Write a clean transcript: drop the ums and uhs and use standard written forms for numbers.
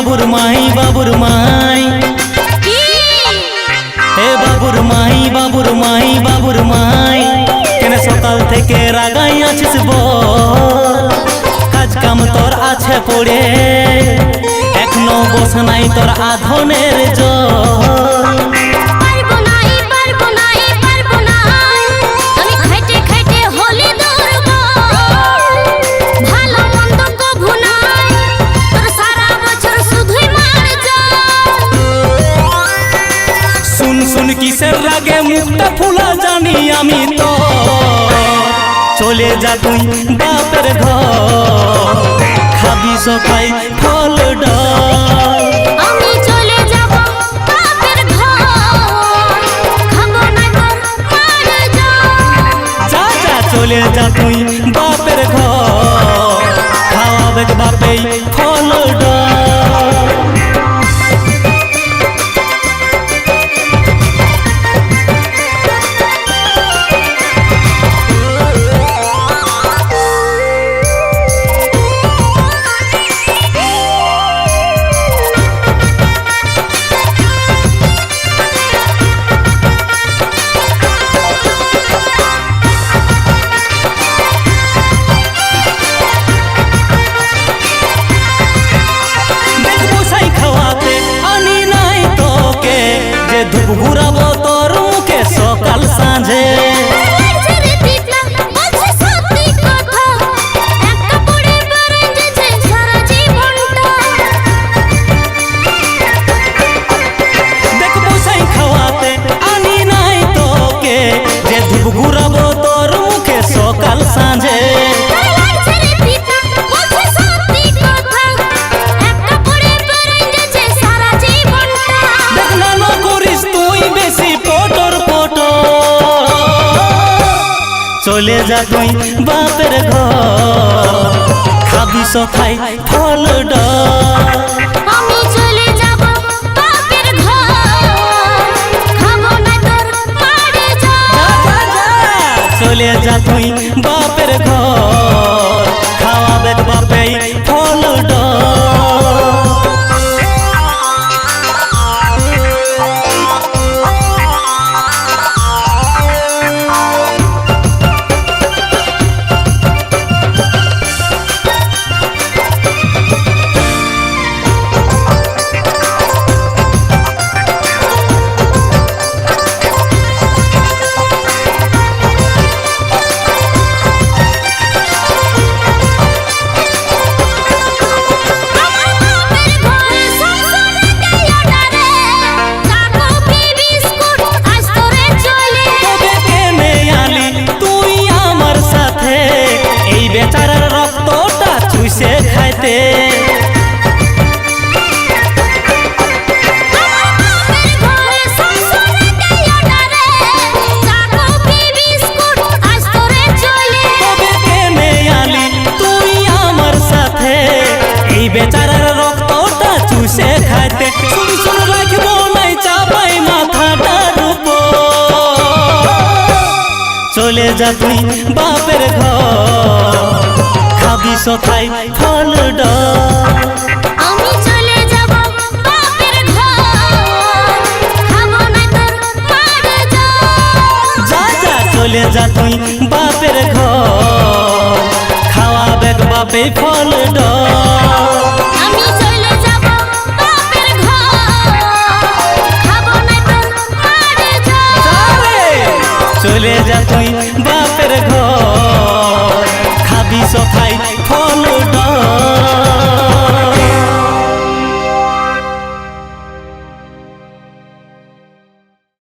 বাবুর মাই বাবুর মাই হে বাবুর মাই বাবুর মাই বাবুর মাই কেন সকাল থেকে রাগাই আছিস বল কাজ কাম তোর আছে পড়ে এখনো বস নাই তোর আধনের জল কিসের রাগে মুখটা ফুলা জানি আমি তো চলে যা তুই বাপের ঘর খাবি সকাই ফল ডাল আমি চলে যাব বাপের ঘর খাবো না তোর মার যা যা চলে যা তুই বাপের ঘর খাওয়াবে বাপেই ফল ডাল ধূপ ঘুরাবো তোর মুখে সকাল সাঁঝে দেখবো সেই খাওয়াতে আনি নাই তোকে যে ধূপ ঘুরাবো তোর মুখে সকাল সাঁঝে চলে যা তুই বাপের ঘর খাবি সখাই ফল ডাল আমি চলে যাব বাপের ঘর খাবো না তোর মার চলে যা তুই বাপের ঘর খাওয়াবে বাপেই ফল ডাল বেচারার রক্তটা চুষে খাইতে তুই আমার সাথে এই বেচারার রক্তটা চুষে খাইতে শুন রাখবো নাই চাপাই মাথাটার উপর চলে যা তুই বাপের ঘর খাবি সখাই ফল ডাল আমি চলে যাব বাপের ঘর খাবো না তোর মার যা যা চলে যা তুই বাপের ঘর খাওয়াবে বাপে ফল ডাল আমি চলে যাব বাপের ঘর খাবো না তোর মার চলে যা তুই বাপের ঘর খাবি সখাই